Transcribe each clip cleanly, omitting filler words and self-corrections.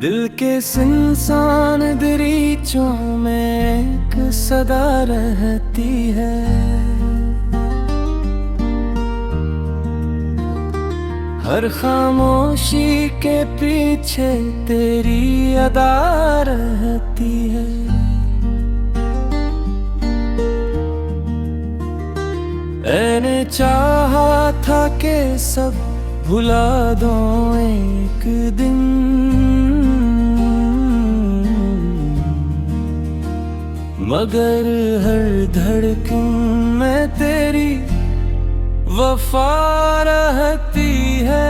दिल के सुनसान दरीचों में एक सदा रहती है। हर खामोशी के पीछे तेरी अदा रहती है। मैंने चाहा था कि सब भुला दो एक दिन, मगर हर धड़कन में तेरी वफा रहती है।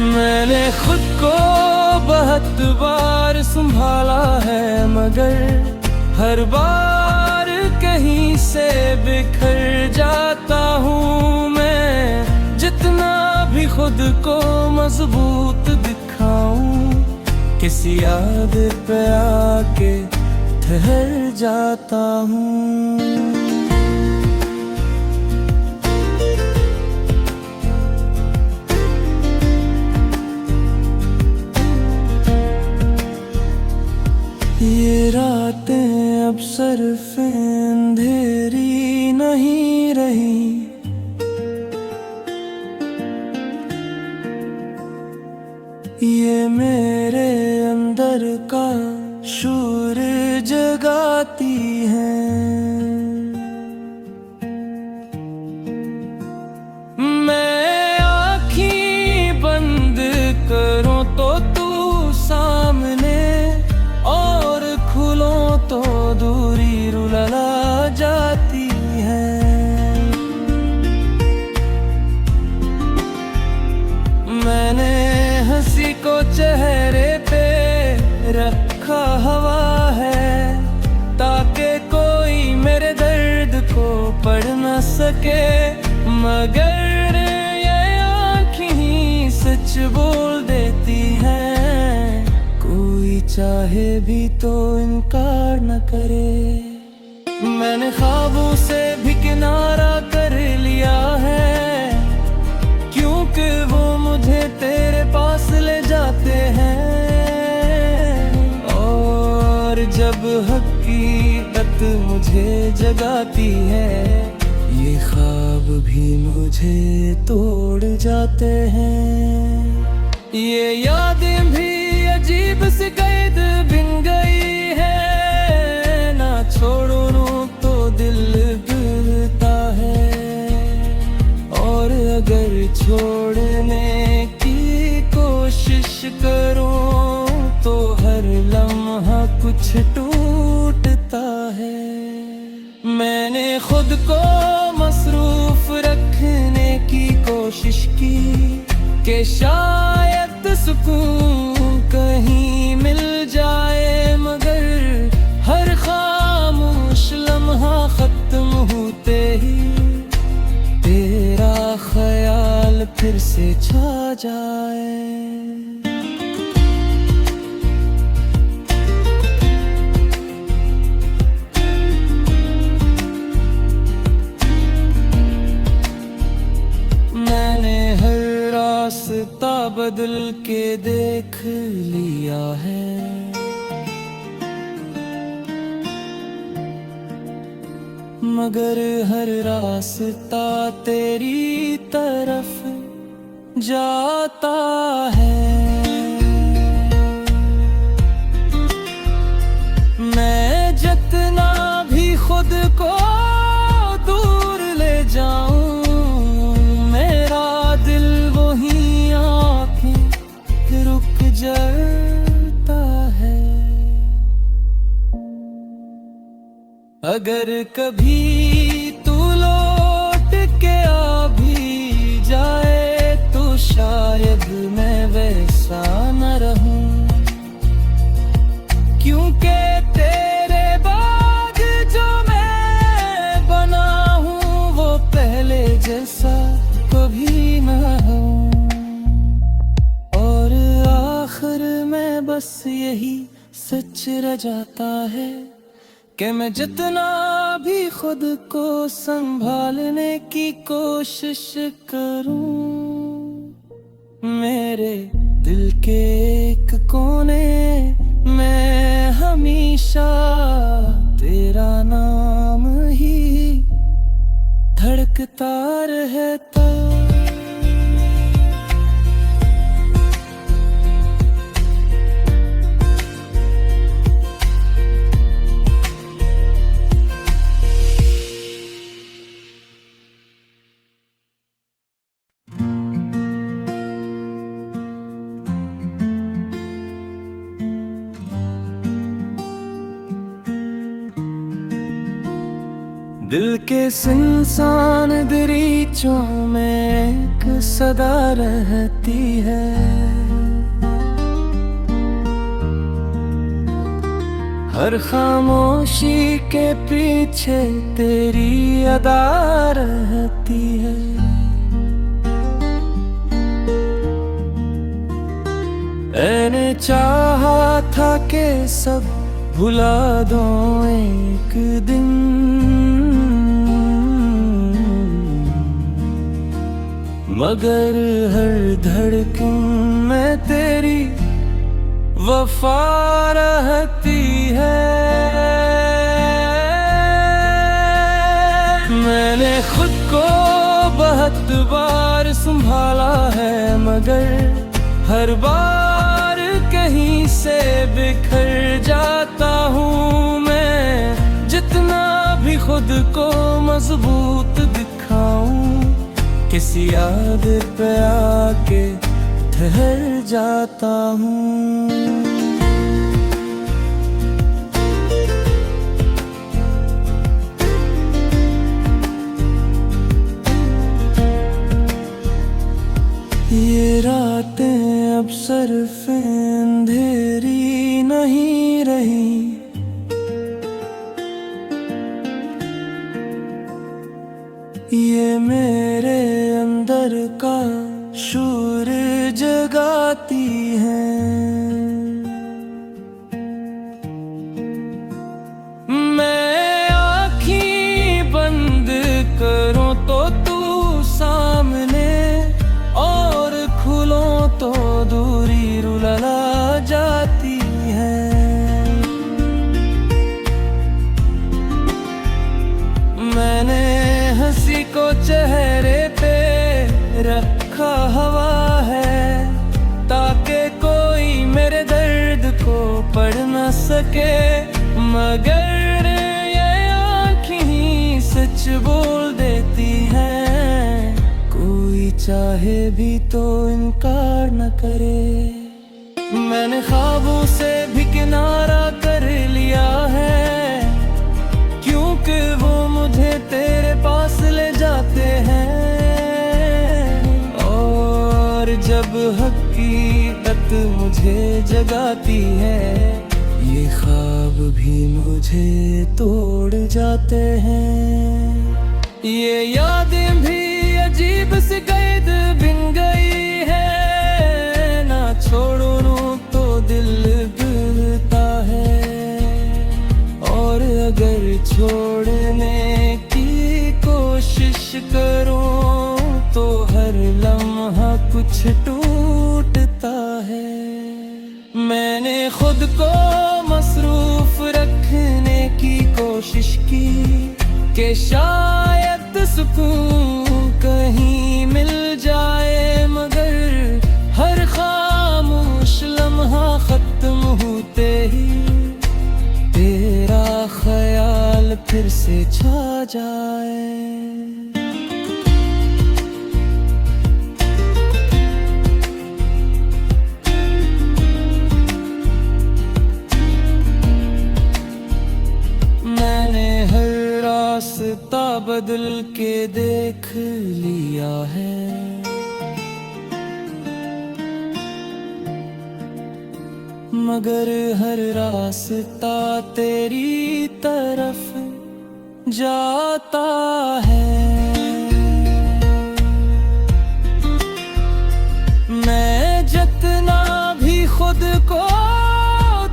मैंने खुद को बहुत बार संभाला है, मगर हर बार कहीं से बिखर जाता हूँ मैं। जितना भी खुद को मजबूत दिखाऊं, किसी याद पे आके ठहर जाता हूँ। ये रातें अब सिर्फ अंधेरी नहीं रही, ये मेरे अंदर का शूर जगाती है। मैं आँखें बंद करूं तो तू सामने, और खुलों तो दूरी रुला जाती है। मैंने हंसी को चेहरे पे रखा हवा है, ताकि कोई मेरे दर्द को पढ़ न सके। मगर ये आँखें ही सच बोल देती हैं, कोई चाहे भी तो इनकार न करे। मैंने ख्वाबों से भी किनारा कर लिया है, क्योंकि वो मुझे तेरे पास ले जाते हैं। और जब हकीकत मुझे जगाती है, ये ख्वाब भी मुझे तोड़ जाते हैं। ये यादें भी अजीब सी कैद बिन गई है, ना छोड़ूं तो दिल गिरता है। और अगर छोड़ने की कोशिश करूं, तो हर लम्हा कुछ टूटता है। मैंने खुद को मसरूफ रखने की कोशिश की, कि शायद सुकून कहीं मिल जाए। मगर हर खामोश लम्हा खत्म होते ही तेरा ख्याल फिर से छा जाए। मैंने हर रास्ता बदल के देख लिया है, मगर हर रास्ता तेरी तरफ जाता है। मैं जितना भी खुद को दूर ले जाऊं, मेरा दिल वही आंखें रुक जाता है। अगर कभी तू लौट के आ भी जाए, तो शायद मैं वैसा न रहूं, क्योंकि तेरे बाद जो मैं बना हूँ, वो पहले जैसा कभी न हो। और आखिर में बस यही सच रह जाता है, कि मैं जितना भी खुद को संभालने की कोशिश करूं, मेरे दिल के एक कोने में हमेशा तेरा नाम ही धड़कता रहता। दिल के सुनसान दरीचों में एक सदा रहती है, हर खामोशी के पीछे तेरी अदा रहती है। मैंने चाहा था कि सब भुला दो एक दिन, मगर हर धड़कन में तेरी वफा रहती है। मैंने खुद को बहुत बार संभाला है, मगर हर बार कहीं से बिखर जाता हूँ मैं। जितना भी खुद को मजबूत दिखाऊं, किसी याद पे आके ठहर जाता हूँ। ये रातें अब सिर्फ अंधेरी नहीं रही, ये मेरे अंदर का शूर जगाती है। मैं आँखें बंद करूं तो तू सामने, और खुलों तो दूरी रुला जाती है। मैंने हंसी को चेहरे पे रखा हवा है, ताकि कोई मेरे दर्द को पढ़ न सके, मगर ये आँखें ही सच बोल देती हैं। कोई चाहे भी तो इनकार न करे। मैंने ख्वाबों से भी किनारा कर लिया है, क्योंकि वो मुझे तेरे पास ले जाते हैं। और जब हकीकत मुझे जगाती है, ये ख्वाब भी मुझे तोड़ जाते हैं। ये यादें भी अजीब सी कैद बिन गई है, ना छोड़ूं तो दिल बिगड़ता है। और अगर छोड़ने की कोशिश करूं, तो हर लम्हा कुछ टूटता है। मैंने खुद को मसरूफ रखने की कोशिश की, कि शायद सुकून कहीं मिल जाए, मगर हर खामोश लम्हा खत्म होते ही तेरा ख्याल फिर से छा जाए। मैंने हर रास्ता बदल के देख लिया है, मगर हर रास्ता तेरी तरफ जाता है। मैं जितना भी खुद को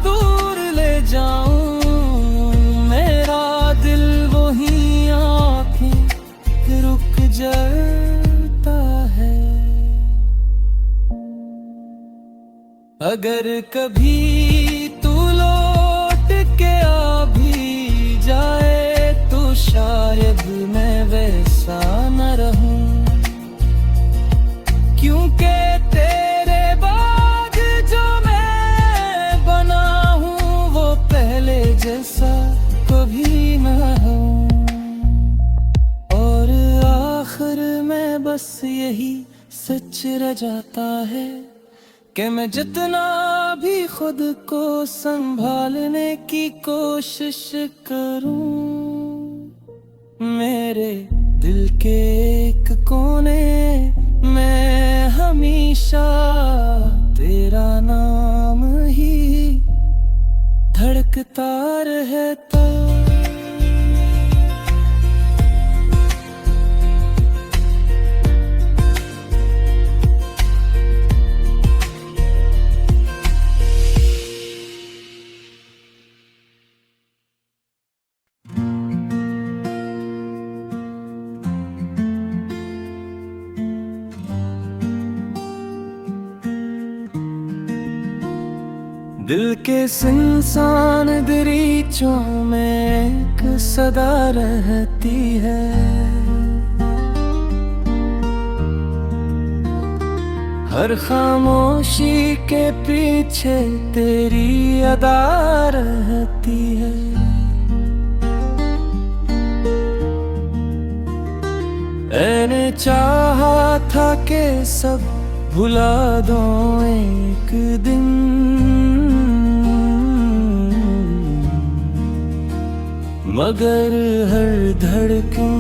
दूर ले जाऊं, मेरा दिल वही आंखें रुक जाता है। अगर कभी तू लौट के आ भी जाए तो शायद मैं वैसा न रहूं, क्योंकि तेरे बाद जो मैं बना हूँ वो पहले जैसा कभी न हूँ। और आखिर में बस यही सच रह जाता है कि मैं जितना भी खुद को संभालने की कोशिश करूं, मेरे दिल के एक कोने में हमेशा तेरा नाम ही धड़कता रहता। दिल के सुनसान दरीचों में एक सदा रहती है, हर खामोशी के पीछे तेरी अदा रहती है। मैंने चाहा था कि सब भुला दो एक दिन, मगर हर धड़कन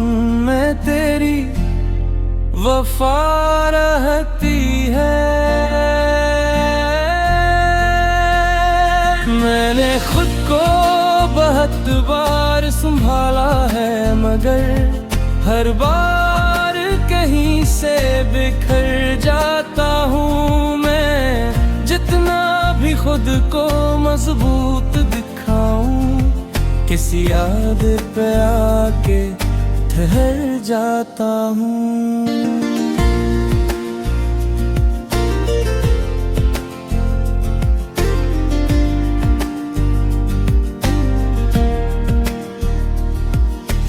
में तेरी वफा रहती है। मैंने खुद को बहुत बार संभाला है, मगर हर बार कहीं से बिखर जाता हूँ मैं। जितना भी खुद को मजबूत दिखाऊं, किसी याद पे आके ठहर जाता हूँ।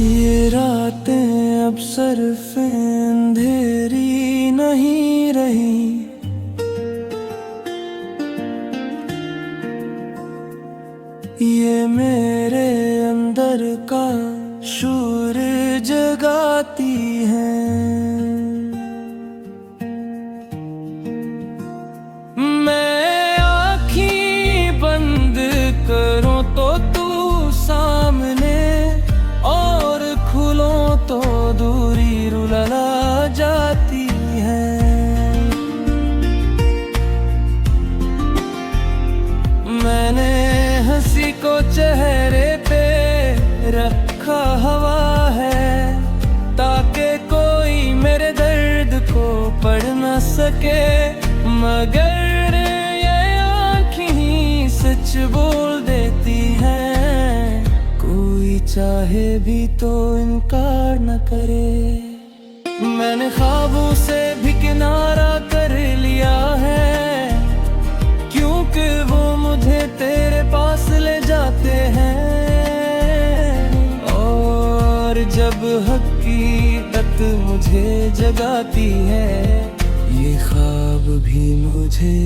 ये रातें अब सिर्फ अंधेरी नहीं रही, ये मेरे अंदर का शूर जगाती है। मैं आँखें बंद करूं तो तू सामने, और खुलों तो दूरी रुला जाती है। मैंने हंसी को चेहरे पे रखा हवा है, ताकि कोई मेरे दर्द को पढ़ न सके, मगर ये आँखें ही सच बोल देती हैं। कोई चाहे भी तो इनकार न करे। मैंने ख्वाबों से भी किनारा कर लिया है, क्योंकि वो मुझे तेरे पास ले जाते हैं। और जब हकीकत मुझे जगाती है, ये ख्वाब भी मुझे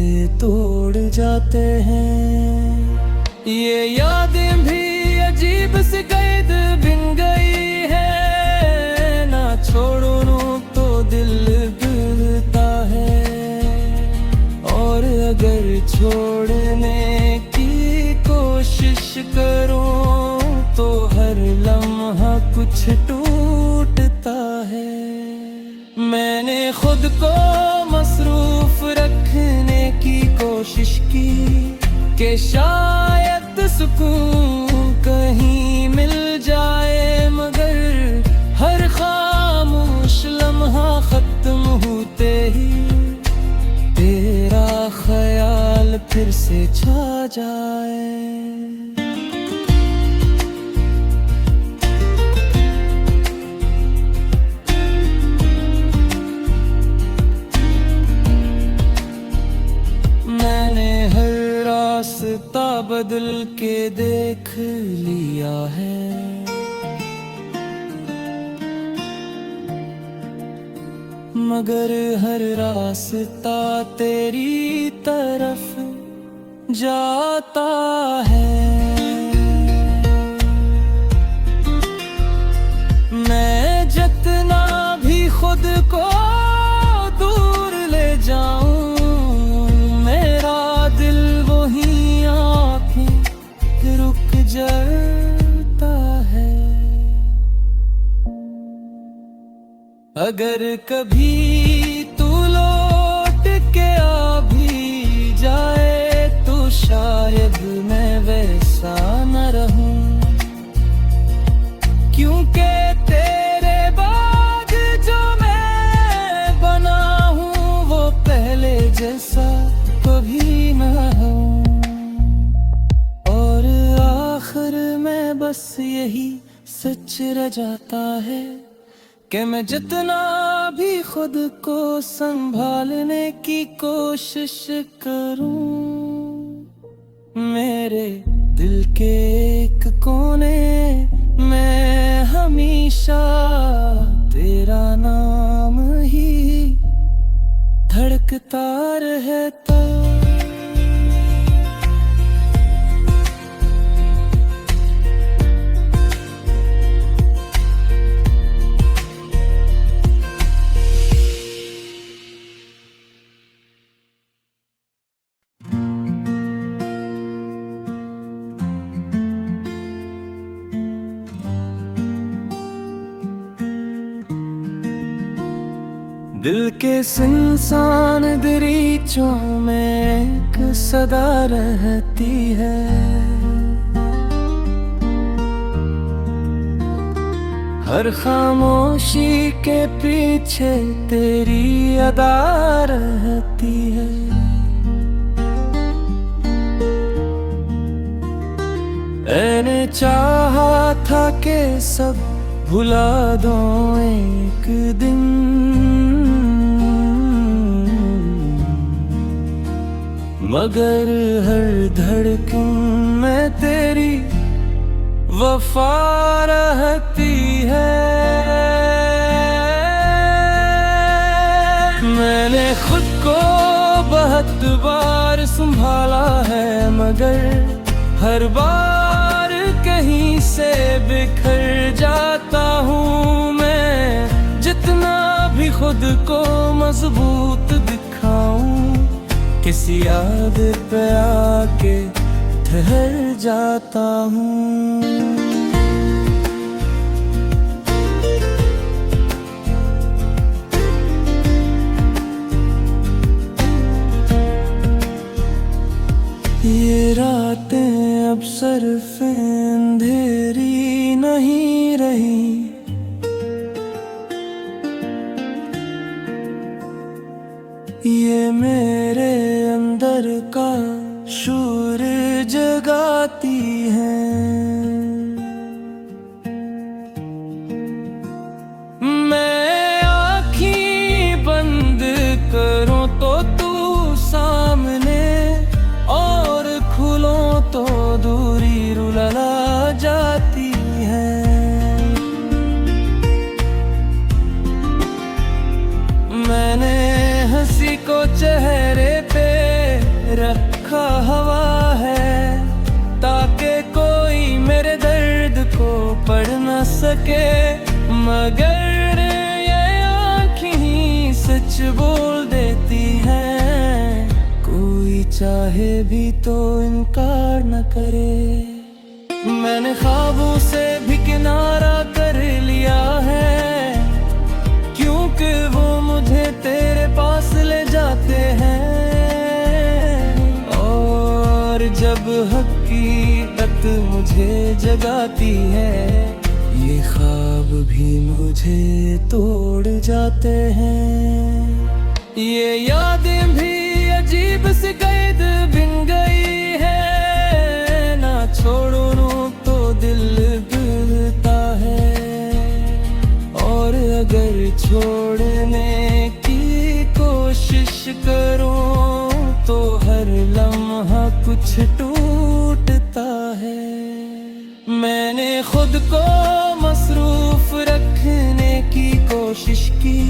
तोड़ जाते हैं। ये यादें भी अजीब सी कैद बिन गई है, ना छोड़ूं तो दिल गिरता है। और अगर छोड़ने की कोशिश करूं तो हर लम्हा कुछ टूटता है। मैंने खुद को मसरूफ रखने की कोशिश की कि शायद सुकून कहीं मिल जाए, मगर हर खामोश लम्हा खत्म होते ही तेरा ख्याल फिर से छा जाए। मैंने हर बदल के देख लिया है। मगर हर रास्ता तेरी तरफ जाता है। मैं जितना भी खुद को दूर ले जाऊं, मेरा दिल वही आंखें रुक जाता है। अगर कभी तू लौट के आ भी जाए तो शायद मैं वैसा न रहूं, क्योंकि तेरे बाद जो मैं बना हूँ वो पहले जैसा कभी न हो। और आखिर में बस यही सच रह जाता है कि मैं जितना भी खुद को संभालने की कोशिश करूं, मेरे दिल के एक कोने में हमेशा तेरा नाम ही धड़कता रहता। दिल के सुनसान दरीचों में एक सदा रहती है। हर खामोशी के पीछे तेरी अदा रहती है। मैंने चाहा था कि सब भुला दो एक दिन, मगर हर धड़कन में तेरी वफा रहती है। मैंने खुद को बहुत बार संभाला है, मगर हर बार कहीं से बिखर जाता हूँ मैं। जितना भी खुद को मजबूत दिखाऊं, किसी याद पे आके ठहर जाता हूँ। ये रातें अब सिर्फ अंधेरी नहीं रही, ये मेरे अंदर का शूर जगाती है। मैं आँखें बंद करूं तो तू सामने, और खुलों तो दूरी रुला जाती है। मैंने हंसी को चेहरे पे रखा हवा है, ताकि कोई मेरे दर्द को पढ़ न सके। मगर ये आँखें ही सच बोल देती हैं, कोई चाहे भी तो इनकार न करे। मैंने ख्वाबों से भी किनारा कर लिया है, क्योंकि वो मुझे तेरे पास ले जाते हैं। और जब हकीकत मुझे जगाती है, ये ख्वाब भी मुझे तोड़ जाते हैं। ये यादें भी अजीब सी कैद बिन गई है, ना छोड़ूं तो दिल गिरता है। और अगर छोड़ने की कोशिश करूं तो हर लम्हा कुछ टूट खुद को मसरूफ रखने की कोशिश की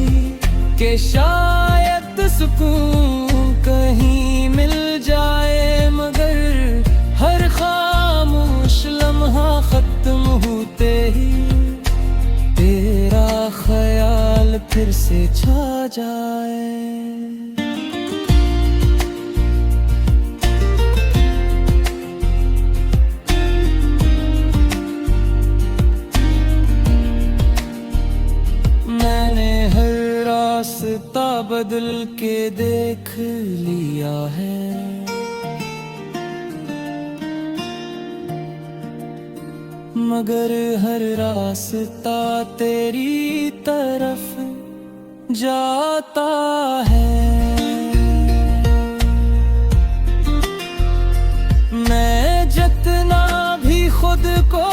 कि शायद सुकून कहीं मिल जाए, मगर हर खामोश लम्हा खत्म होते ही तेरा ख्याल फिर से छा जाए। रास्ता बदल के देख लिया है, मगर हर रास्ता तेरी तरफ जाता है। मैं जितना भी खुद को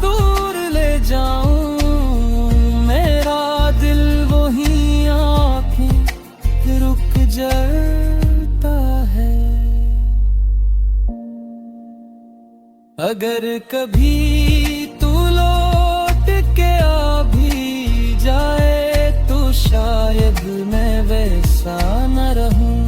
दूर ले जाऊं, जलता है। अगर कभी तू लौट के आ भी जाए तो शायद मैं वैसा न रहूं,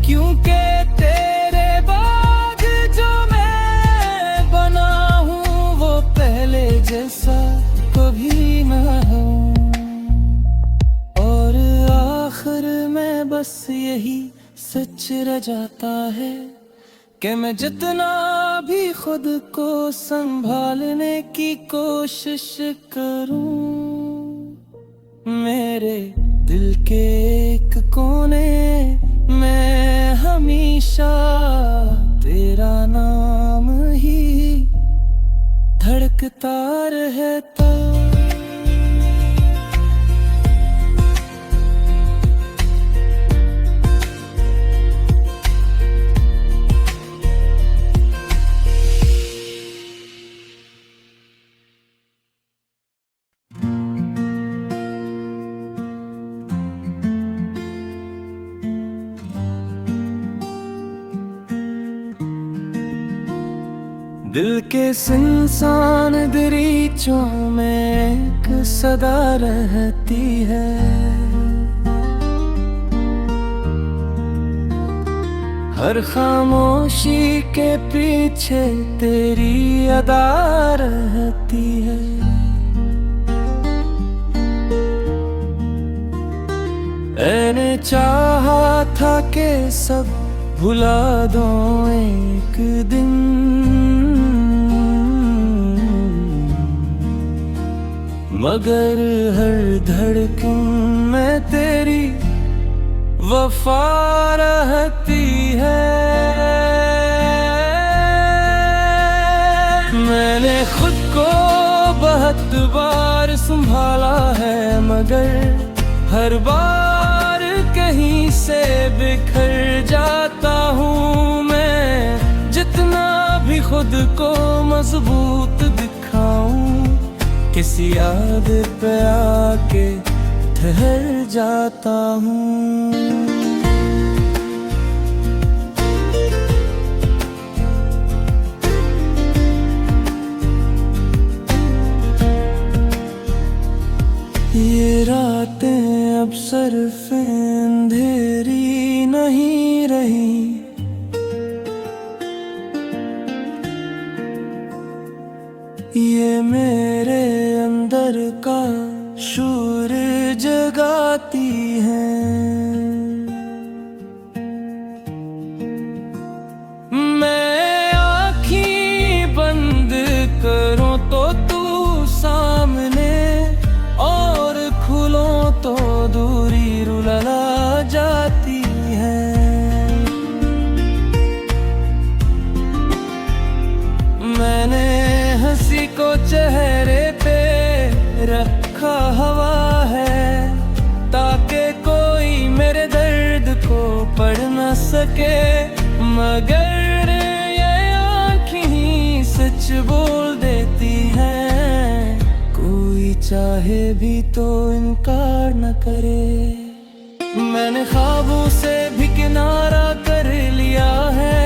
क्योंकि तेरे बाद जो मैं बना हूं वो पहले जैसा कभी न हो। आखिर में बस यही सच रह जाता है कि मैं जितना भी खुद को संभालने की कोशिश करूं, मेरे दिल के एक कोने में हमेशा तेरा नाम ही धड़कता रहता। दिल के सुनसान दरीचों में एक सदा रहती है, हर खामोशी के पीछे तेरी अदा रहती है। मैंने चाहा था कि सब भुला दो एक दिन, मगर हर धड़कन में तेरी वफा रहती है। मैंने खुद को बहुत बार संभाला है, मगर हर बार कहीं से बिखर जाता हूँ मैं। जितना भी खुद को मजबूत दिखाऊं, किसी याद पे आके ठहर जाता हूँ। ये रातें अब सिर्फ अंधेरी नहीं रही, ये मेरे अंदर का शूर जगाती है। मैं आँखें बंद करूं तो तू सामने, और खुलों तो दूरी रुला जाती है। मैंने हंसी को चेहरे पे रखा हवा है, ताकि कोई मेरे दर्द को पढ़ न सके, मगर ये आँखें ही सच बोल देती हैं। कोई चाहे भी तो इनकार न करे। मैंने ख्वाबों से भी किनारा कर लिया है,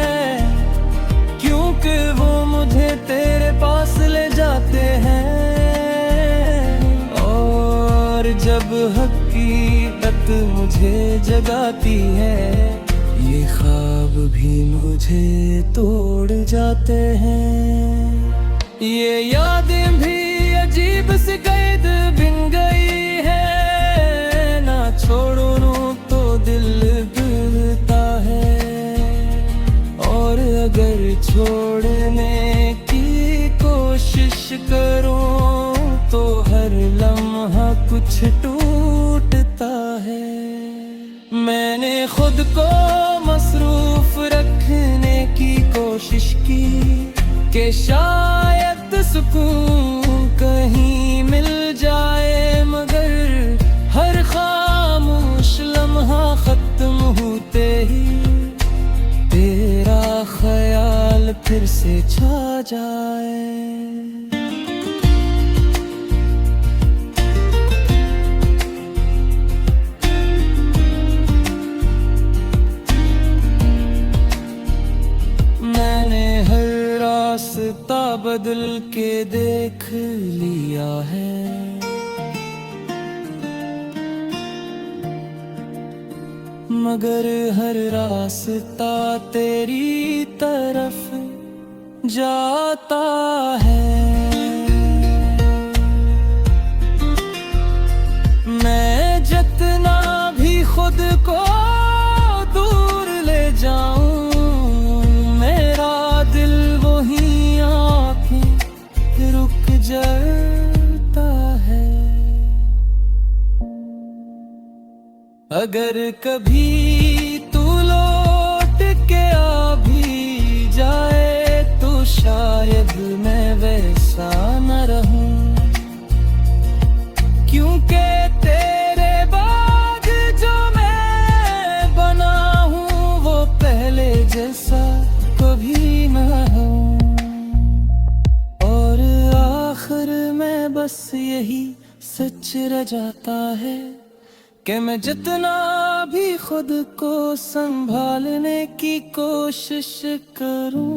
क्योंकि वो मुझे तेरे हकीकत मुझे जगाती है। ये ख्वाब भी मुझे तोड़ जाते हैं। ये यादें भी अजीब सी कैद बिन गई है। ना छोड़ूं तो दिल गिरता है, और अगर छोड़ने की कोशिश करूं तो हर लम्हा कुछ टूटता है। मैंने खुद को मसरूफ रखने की कोशिश की कि शायद सुकून कहीं मिल जाए, मगर हर खामोश लम्हा खत्म होते ही तेरा ख्याल फिर से छा जाए। रास्ता बदल के देख लिया है, मगर हर रास्ता तेरी तरफ जाता है। मैं जितना भी खुद को दूर ले जाऊं, जलता है। अगर कभी तू लौट के आ भी जाए तो शायद मैं वैसा न रहूं, क्योंकि तेरे बाद जो मैं बना हूं वो पहले जैसा कभी न हो। आखिर में बस यही सच रह जाता है कि मैं जितना भी खुद को संभालने की कोशिश करूं,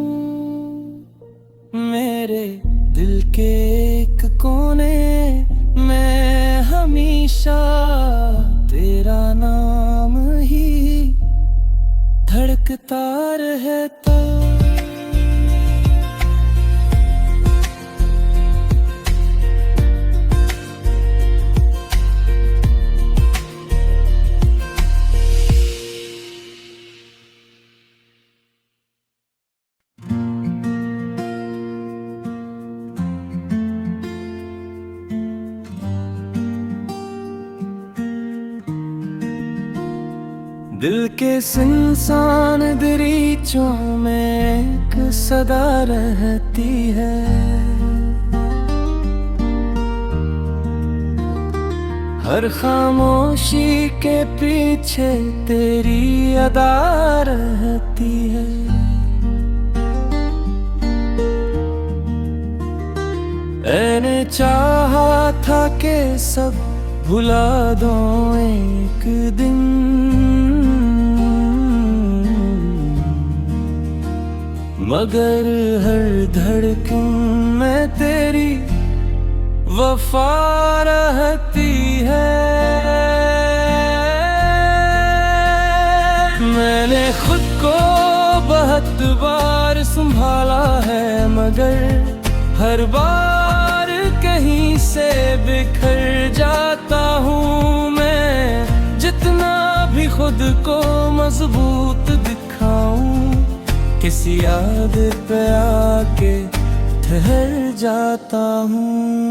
मेरे दिल के एक कोने में हमेशा तेरा नाम ही धड़कता रहता। दिल के सुनसान दरीचों में एक सदा रहती है। हर खामोशी के पीछे तेरी अदा रहती है। मैंने चाहा था कि सब भुला दो एक दिन, मगर हर धड़कन में तेरी वफा रहती है। मैंने खुद को बहुत बार संभाला है, मगर हर बार कहीं से बिखर जाता हूँ मैं। जितना भी खुद को मजबूत दिखाऊं, किसी याद पे आके ठहर जाता हूँ।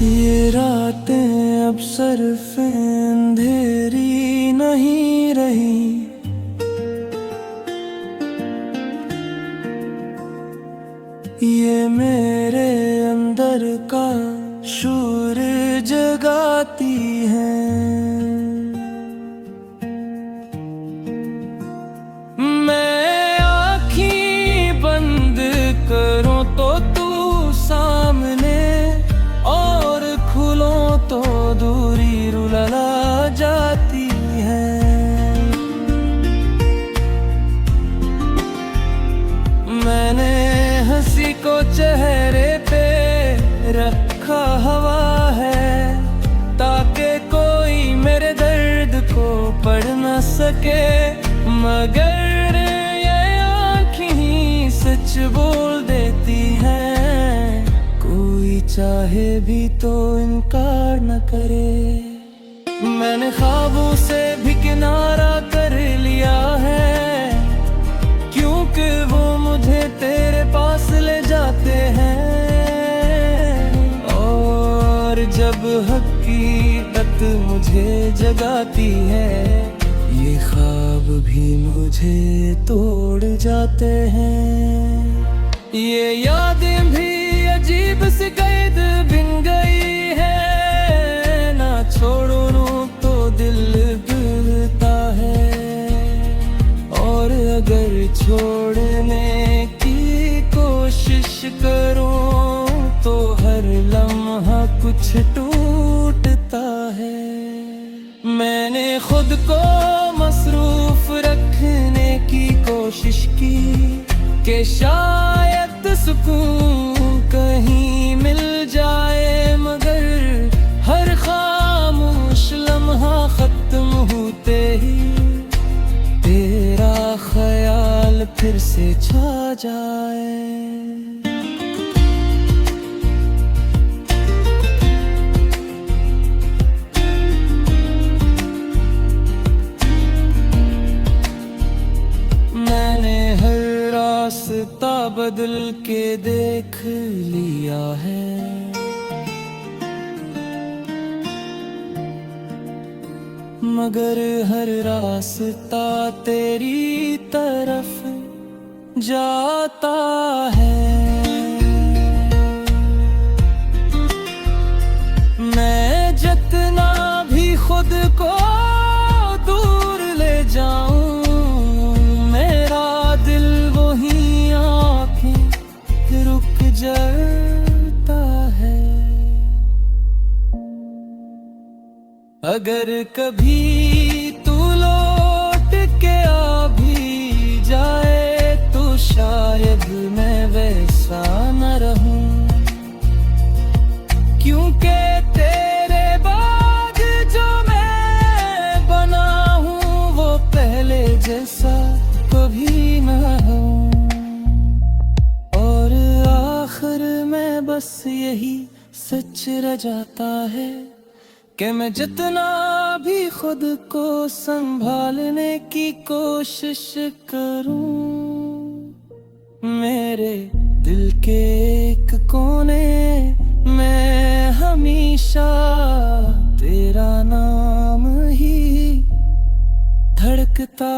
ये रातें अब सिर्फ अंधेरी नहीं रही, ये मेरे अंदर का शूर जगाती है। मैं आँखें बंद करूं तो तू सामने, और खुलों तो दूरी रुला जाती है। सके, मगर ये आँखें ही सच बोल देती हैं। कोई चाहे भी तो इनकार न करे। मैंने ख्वाबों से भी किनारा कर लिया है, क्योंकि वो मुझे तेरे पास ले जाते हैं। और जब हकीकत मुझे जगाती है, ये ख्वाब भी मुझे तोड़ जाते हैं। ये यादें भी अजीब सी कैद बिन गई है, ना छोड़ो तो दिल गिरता है। और अगर छोड़ने की कोशिश करूं तो हर लम्हा कुछ टूटता है। मैंने खुद को मसरूफ रखने की कोशिश की कि शायद सुकून कहीं मिल जाए, मगर हर खामोश लम्हा खत्म होते ही तेरा ख्याल फिर से छा जाए। मैंने हर रास्ता बदल के देख लिया है, मगर हर रास्ता तेरी तरफ जाता है। मैं जितना भी खुद को दूर ले जाऊं, मेरा दिल वही आंखें रुक जाता है। अगर कभी तू लौट के आ भी जाए तो शायद मैं वैसा न रहूं, क्योंकि तेरे बाद जो मैं बना हूं वो पहले जैसा कभी न हो। और आखिर में बस यही सच रह जाता है कि मैं जितना भी खुद को संभालने की कोशिश करूं, मेरे दिल के एक कोने में हमेशा तेरा नाम ही धड़कता